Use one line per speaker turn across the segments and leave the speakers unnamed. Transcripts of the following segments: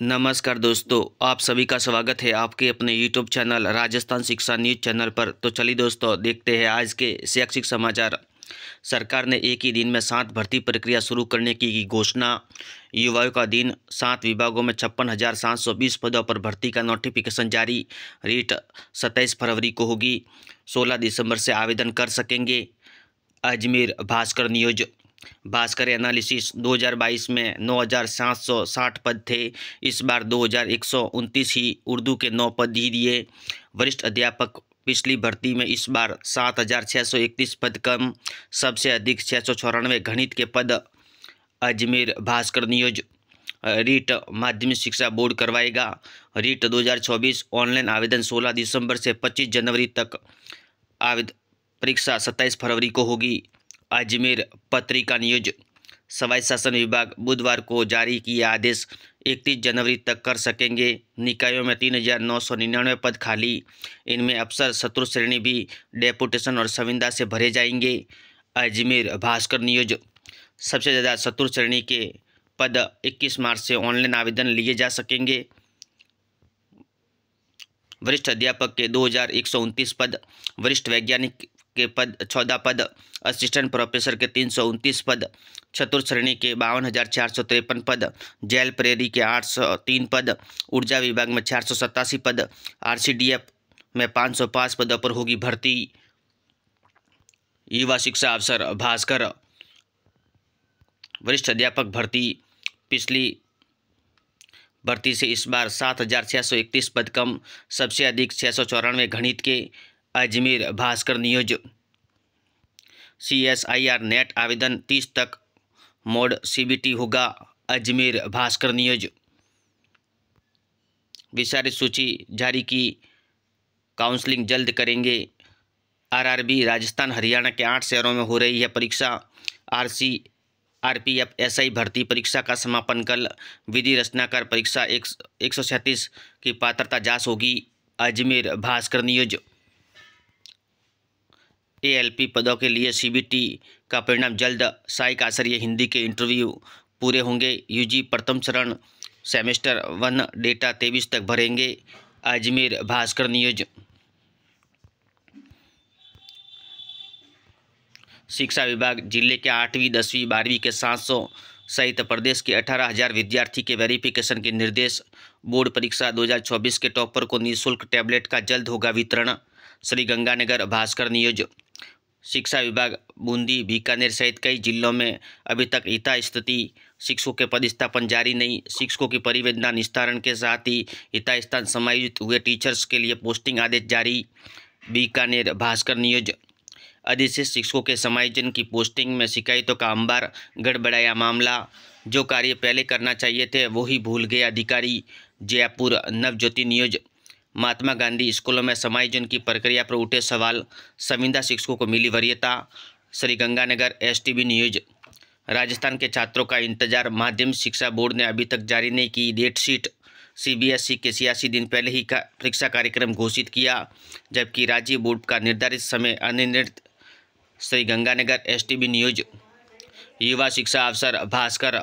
नमस्कार दोस्तों, आप सभी का स्वागत है आपके अपने यूट्यूब चैनल राजस्थान शिक्षा न्यूज़ चैनल पर। तो चलिए दोस्तों, देखते हैं आज के शैक्षिक समाचार। सरकार ने एक ही दिन में 7 भर्ती प्रक्रिया शुरू करने की घोषणा। युवाओं का दिन, 7 विभागों में 56,720 पदों पर भर्ती का नोटिफिकेशन जारी। रीट 27 फरवरी को होगी। 16 दिसंबर से आवेदन कर सकेंगे। अजमेर भास्कर न्यूज। भास्कर एनालिसिस 2022 में 9,760 पद थे। इस बार 2,129 ही उर्दू के 9 पद ही दिए। वरिष्ठ अध्यापक पिछली भर्ती में इस बार 7,631 पद कम। सबसे अधिक 694 गणित के पद। अजमेर भास्कर न्यूज। रीट माध्यमिक शिक्षा बोर्ड करवाएगा। रीट 2024 ऑनलाइन आवेदन 16 दिसंबर से 25 जनवरी तक। परीक्षा 27 फरवरी को होगी। अजमेर पत्रिका न्यूज। सवाई शासन विभाग बुधवार को जारी किया आदेश, 31 जनवरी तक कर सकेंगे। निकायों में 3,999 पद खाली। इनमें अफसर शत्रु श्रेणी भी डेपुटेशन और संविदा से भरे जाएंगे। अजमेर भास्कर न्यूज। सबसे ज़्यादा शत्रु श्रेणी के पद 21 मार्च से ऑनलाइन आवेदन लिए जा सकेंगे। वरिष्ठ अध्यापक के 2,129 पद। वरिष्ठ वैज्ञानिक के पद 14 पद। असिस्टेंट प्रोफेसर के 329 पद। चतुर्थ श्रेणी के 52,453 पद। जेल प्रेरी के 803 पद। ऊर्जा विभाग में 487 पद। आरसीडीएफ में 505 पदों पर होगी भर्ती। युवा शिक्षा अफसर भास्कर। वरिष्ठ अध्यापक भर्ती, पिछली भर्ती से इस बार 7,631 पद कम। सबसे अधिक 694 गणित के। Ajmer Bhaskar news. CSIR net आवेदन 30 तक। मोड CBT होगा। अजमेर भास्कर न्यूज। विस्तारित सूची जारी की, काउंसलिंग जल्द करेंगे। RRB राजस्थान हरियाणा के 8 शहरों में हो रही है परीक्षा। RPF SI भर्ती परीक्षा का समापन कल। विधि रचनाकार परीक्षा 137 की पात्रता जांच होगी। अजमेर भास्कर न्यूज। ALP पदों के लिए CBT का परिणाम जल्द। सहायक आचार्य हिंदी के इंटरव्यू पूरे होंगे। UG प्रथम चरण सेमेस्टर 1 डेटा 23 तक भरेंगे। अजमेर भास्कर न्यूज। शिक्षा विभाग जिले के 8वीं 10वीं 12वीं के 700 सहित प्रदेश के 18,000 विद्यार्थी के वेरिफिकेशन के निर्देश। बोर्ड परीक्षा 2024 के टॉपर को निःशुल्क टैबलेट का जल्द होगा वितरण। श्रीगंगानगर भास्कर न्यूज। शिक्षा विभाग बूंदी, बीकानेर सहित कई जिलों में अभी तक यथास्थिति शिक्षकों के पदस्थापन जारी नहीं। शिक्षकों की परिवेदना निस्तारण के साथ ही यथास्थान समायोजित हुए टीचर्स के लिए पोस्टिंग आदेश जारी। बीकानेर भास्कर न्यूज। अधिशेष शिक्षकों के समायोजन की पोस्टिंग में शिकायतों का अंबार, गड़बड़ाया मामला। जो कार्य पहले करना चाहिए थे वही भूल गए अधिकारी। जयपुर नवज्योति न्यूज। महात्मा गांधी स्कूलों में समायोजन की प्रक्रिया पर उठे सवाल, संविदा शिक्षकों को मिली वरीयता। Sriganganagar STB news. राजस्थान के छात्रों का इंतजार, माध्यमिक शिक्षा बोर्ड ने अभी तक जारी नहीं की डेट शीट। CBSE के 86 दिन पहले ही परीक्षा कार्यक्रम घोषित किया, जबकि राज्य बोर्ड का निर्धारित समय अनिर्धारित। Sriganganagar STB news. युवा शिक्षा अफसर भास्कर।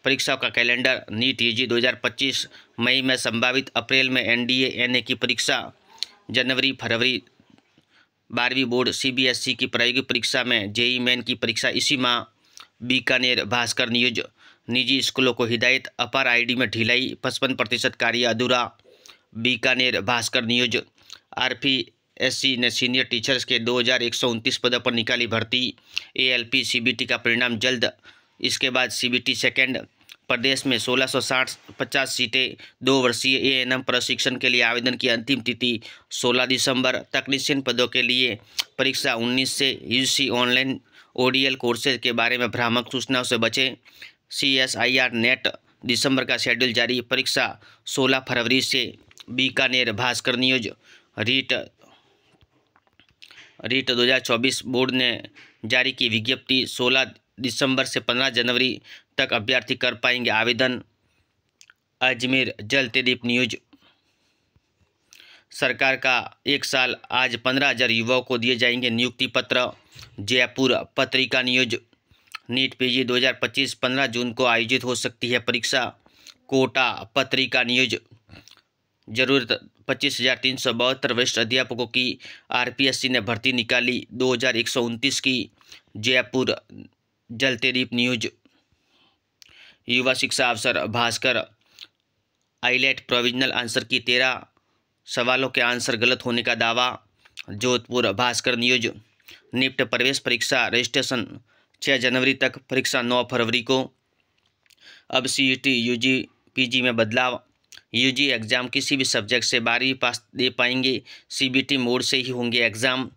परीक्षाओं का कैलेंडर। नीट UG 2025 मई में, संभावित अप्रैल में NDA NA की परीक्षा। जनवरी फरवरी 12वीं बोर्ड CBSE की प्रायोगिक परीक्षा में। JEE मेन की परीक्षा इसी माह। बीकानेर भास्कर न्यूज। निजी स्कूलों को हिदायत, अपार ID में ढिलाई, 55% कार्य अधूरा। बीकानेर भास्कर न्यूज। RPSC ने सीनियर टीचर्स के 2,129 पदों पर निकाली भर्ती। ALP CBT का परिणाम जल्द। इसके बाद CBT सेकेंड। प्रदेश में 1,650 सीटें। 2 वर्षीय ANM प्रशिक्षण के लिए आवेदन की अंतिम तिथि 16 दिसंबर। तकनीशियन पदों के लिए परीक्षा 19 से। UGC ऑनलाइन ODL कोर्सेज के बारे में भ्रामक सूचनाओं से बचें। CSIR नेट दिसंबर का शेड्यूल जारी, परीक्षा 16 फरवरी से। बीकानेर भास्कर न्यूज। रीट 2024 बोर्ड ने जारी की विज्ञप्ति, 16 दिसंबर से 15 जनवरी तक अभ्यर्थी कर पाएंगे आवेदन। अजमेर जलतेदीप न्यूज। सरकार का 1 साल, आज 15,000 युवाओं को दिए जाएंगे नियुक्ति पत्र। जयपुर पत्रिका न्यूज। नीट PG 2025 15 जून को आयोजित हो सकती है परीक्षा। कोटा पत्रिका नियोज जरूरत 25,372 वरिष्ठ अध्यापकों की आरपीएससी ने भर्ती निकाली 2,129 की। जयपुर जलतेदीप न्यूज। युवा शिक्षा अफसर भास्कर आईलेट प्रोविजनल आंसर की 13 सवालों के आंसर गलत होने का दावा। जोधपुर भास्कर न्यूज। निफ्ट प्रवेश परीक्षा रजिस्ट्रेशन 6 जनवरी तक, परीक्षा 9 फरवरी को। अब सीईटी यूजी पीजी में बदलाव। यूजी एग्ज़ाम किसी भी सब्जेक्ट से 12वीं पास दे पाएंगे, सीबीटी मोड से ही होंगे exam.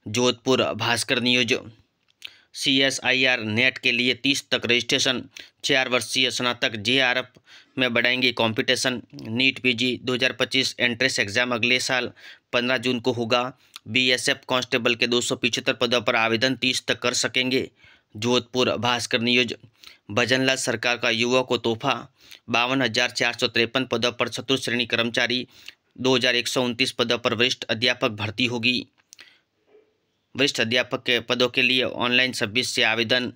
Jodhpur Bhaskar news. CSIR net के लिए 30 तक रजिस्ट्रेशन, 4 वर्षीय स्नातक जेआरएफ में बढ़ाएंगे competition. NEET PG 2025 entrance exam अगले साल 15 जून को होगा। बीएसएफ कांस्टेबल के 275 पदों पर आवेदन 30 तक कर सकेंगे। जोधपुर भास्कर न्यूज। भजनलाल सरकार का युवा को तोहफा, 52,453 पदों पर चतुर्थ श्रेणी कर्मचारी, 2,129 पदों पर वरिष्ठ अध्यापक भर्ती होगी। वरिष्ठ अध्यापक के पदों के लिए ऑनलाइन 26 से आवेदन।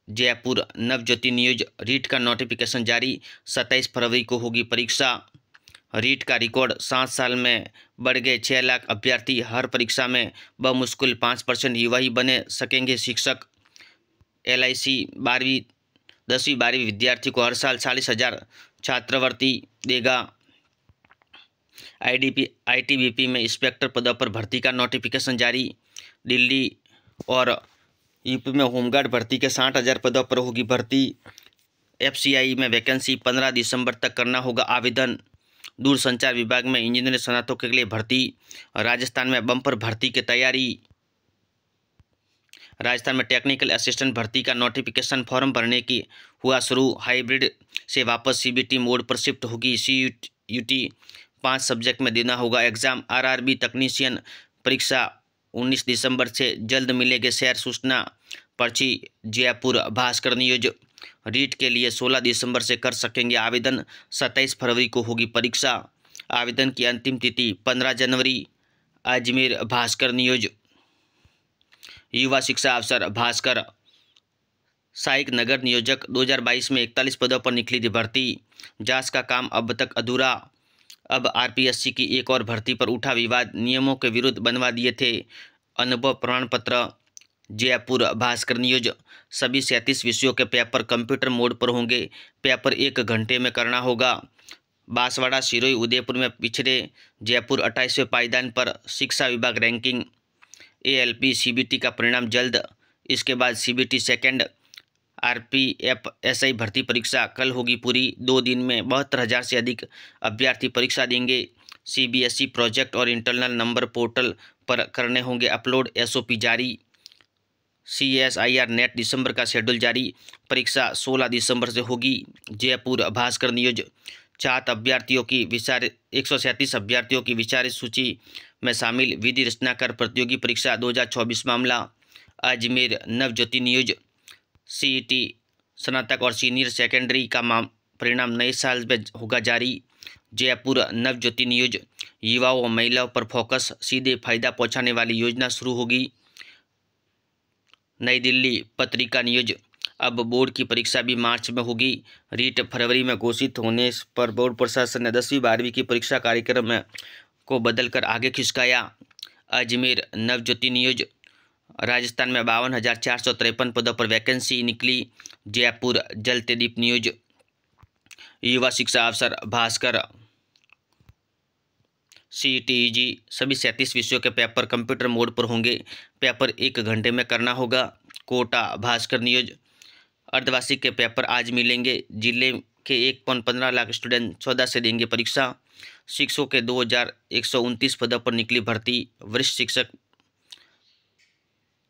जयपुर नवज्योति न्यूज। रीट का नोटिफिकेशन जारी, 27 फरवरी को होगी परीक्षा। रीट का रिकॉर्ड 7 साल में बढ़ गए 6 लाख अभ्यर्थी। हर परीक्षा में बमुश्किल 5% युवा ही बने सकेंगे शिक्षक। एलआईसी 10वीं 12वीं विद्यार्थी को हर साल 40,000 छात्रवृत्ति देगा। आईटीबीपी में इंस्पेक्टर पदों पर भर्ती का नोटिफिकेशन जारी। दिल्ली और यूपी में होमगार्ड भर्ती के 60,000 पदों पर होगी भर्ती। एफसीआई में वैकेंसी 15 दिसंबर तक करना होगा आवेदन। दूरसंचार विभाग में इंजीनियरिंग स्नातकों के लिए भर्ती। राजस्थान में बम्पर भर्ती की तैयारी। राजस्थान में टेक्निकल असिस्टेंट भर्ती का नोटिफिकेशन फॉर्म भरने की हुआ शुरू। हाइब्रिड से वापस सीबीटी मोड पर शिफ्ट होगी सीयूटी। 5 सब्जेक्ट में देना होगा एग्जाम। आरआरबी तकनीशियन परीक्षा 19 दिसंबर से जल्द मिलेगी शहर सूचना पर्ची। जयपुर भास्कर न्यूज। रीट के लिए 16 दिसंबर से कर सकेंगे आवेदन, 27 फरवरी को होगी परीक्षा। आवेदन की अंतिम तिथि 15 जनवरी। अजमेर भास्कर न्यूज। युवा शिक्षा अफसर भास्कर सहायक नगर नियोजक 2022 में 41 पदों पर निकली थी भर्ती। जांच का काम अब तक अधूरा। अब आरपीएससी की एक और भर्ती पर उठा विवाद, नियमों के विरुद्ध बनवा दिए थे अनुभव प्रमाण पत्र। जयपुर भास्कर न्यूज। सभी 37 विषयों के पेपर कंप्यूटर मोड पर होंगे। पेपर 1 घंटे में करना होगा। बांसवाड़ा, सिरोही, उदयपुर में पिछड़े। जयपुर 28वें पायदान पर। शिक्षा विभाग रैंकिंग। एएलपी सीबीटी का परिणाम जल्द। इसके बाद सीबीटी सेकंड। आरपीएफ एसआई भर्ती परीक्षा कल होगी पूरी। 2 दिन में 72,000 से अधिक अभ्यर्थी परीक्षा देंगे। सीबीएसई प्रोजेक्ट और इंटरनल नंबर पोर्टल पर करने होंगे अपलोड। एसओपी जारी। सीएसआईआर नेट दिसंबर का शेड्यूल जारी। परीक्षा 16 दिसंबर से होगी। जयपुर भास्कर न्यूज। 137 अभ्यर्थियों की विचारित सूची में शामिल विधि रचनाकार प्रतियोगी परीक्षा 2024 मामला। अजमेर नवज्योति न्यूज। सीईटी स्नातक और सीनियर सेकेंडरी का परिणाम नए साल में होगा जारी। जयपुर नवज्योति न्यूज। युवाओं और महिलाओं पर फोकस, सीधे फायदा पहुंचाने वाली योजना शुरू होगी। नई दिल्ली पत्रिका न्यूज। अब बोर्ड की परीक्षा भी मार्च में होगी। रीट फरवरी में घोषित होने पर बोर्ड प्रशासन ने 10वीं 12वीं की परीक्षा कार्यक्रम को बदलकर आगे खिसकाया। अजमेर नवज्योति न्यूज। राजस्थान में 52,453 पदों पर वैकेंसी निकली। जयपुर जलतेदीप न्यूज। युवा शिक्षा अफसर भास्कर सीईटी सभी 37 विषयों के पेपर कंप्यूटर मोड पर होंगे। पेपर 1 घंटे में करना होगा। कोटा भास्कर न्यूज। अर्धवार्षिक के पेपर आज मिलेंगे। जिले के 1.15 लाख स्टूडेंट 14 से देंगे परीक्षा। शिक्षकों के 2,129 पदों पर निकली भर्ती। वरिष्ठ शिक्षक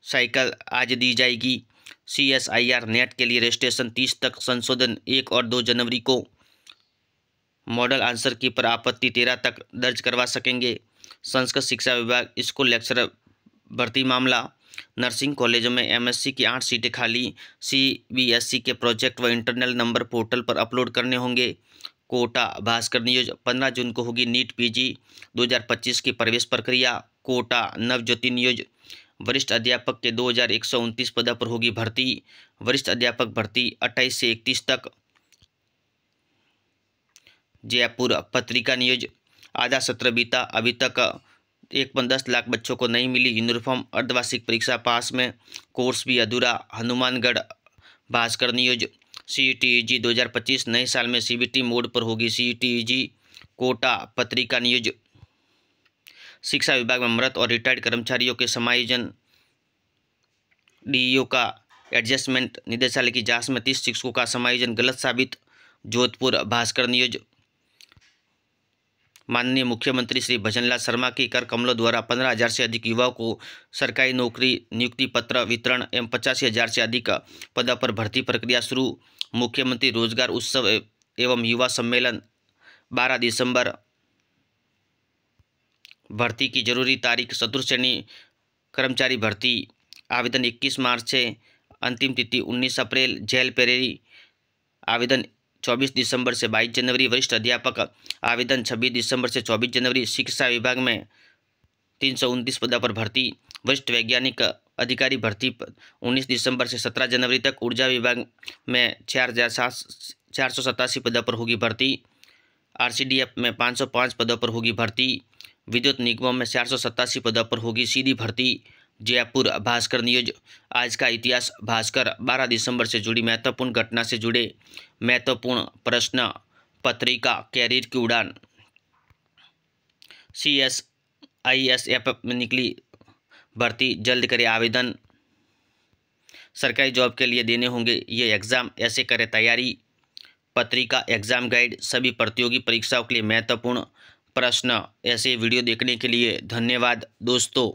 साइकिल आज दी जाएगी। सीएसआईआर नेट के लिए रजिस्ट्रेशन 30 तक, संशोधन 1 और 2 जनवरी को। मॉडल आंसर की पर आपत्ति 13 तक दर्ज करवा सकेंगे। संस्कृत शिक्षा विभाग स्कूल लेक्चरर भर्ती मामला। नर्सिंग कॉलेजों में एमएससी की 8 सीटें खाली। सीबीएसई के प्रोजेक्ट व इंटरनल नंबर पोर्टल पर अपलोड करने होंगे। कोटा भास्कर न्यूज। 15 जून को होगी नीट पीजी 2025 की प्रवेश प्रक्रिया। कोटा नवज्योति न्यूज। वरिष्ठ अध्यापक के 2,129 पदों पर होगी भर्ती। वरिष्ठ अध्यापक भर्ती 28 से 31 तक। जयपुर पत्रिका न्यूज। आधा सत्र बीता, अभी तक 1.10 लाख बच्चों को नहीं मिली यूनिफॉर्म। अर्धवार्षिक परीक्षा पास में, कोर्स भी अधूरा। हनुमानगढ़ भास्कर न्यूज। CET-EG 2025 नए साल में CBT मोड पर होगी CET-EG। कोटा पत्रिका न्यूज। शिक्षा विभाग में मृत और रिटायर्ड कर्मचारियों के समायोजन, DEO का एडजस्टमेंट। निदेशालय की जांच में 30 शिक्षकों का समायोजन गलत साबित। जोधपुर भास्कर न्यूज। माननीय मुख्यमंत्री श्री भजनलाल शर्मा के कर कमलों द्वारा 15,000 से अधिक युवाओं को सरकारी नौकरी नियुक्ति पत्र वितरण एवं 85,000 से अधिक पदों पर भर्ती प्रक्रिया शुरू। मुख्यमंत्री रोजगार उत्सव एवं युवा सम्मेलन 12 दिसंबर। भर्ती की जरूरी तारीख। चतुर्थ श्रेणी कर्मचारी भर्ती आवेदन 21 मार्च से, अंतिम तिथि 19 अप्रैल। जेल पेरेरी आवेदन 24 दिसंबर से 22 जनवरी। वरिष्ठ अध्यापक आवेदन 26 दिसंबर से 24 जनवरी। शिक्षा विभाग में 329 पदों पर भर्ती। वरिष्ठ वैज्ञानिक अधिकारी भर्ती 19 दिसंबर से 17 जनवरी तक। ऊर्जा विभाग में 487 पदों पर होगी भर्ती। RCDF में 505 पदों पर होगी भर्ती। विद्युत निगमों में 487 पदों पर होगी सीधी भर्ती। जयपुर भास्कर न्यूज। आज का इतिहास भास्कर 12 दिसंबर से जुड़ी महत्वपूर्ण घटना से जुड़े महत्वपूर्ण प्रश्न। पत्रिका कैरियर की उड़ान। CSISF में निकली भर्ती, जल्द करे आवेदन। सरकारी जॉब के लिए देने होंगे ये एग्ज़ाम, ऐसे करें तैयारी। पत्रिका एग्ज़ाम गाइड, सभी प्रतियोगी परीक्षाओं के लिए महत्वपूर्ण प्रश्न। ऐसे वीडियो देखने के लिए धन्यवाद दोस्तों।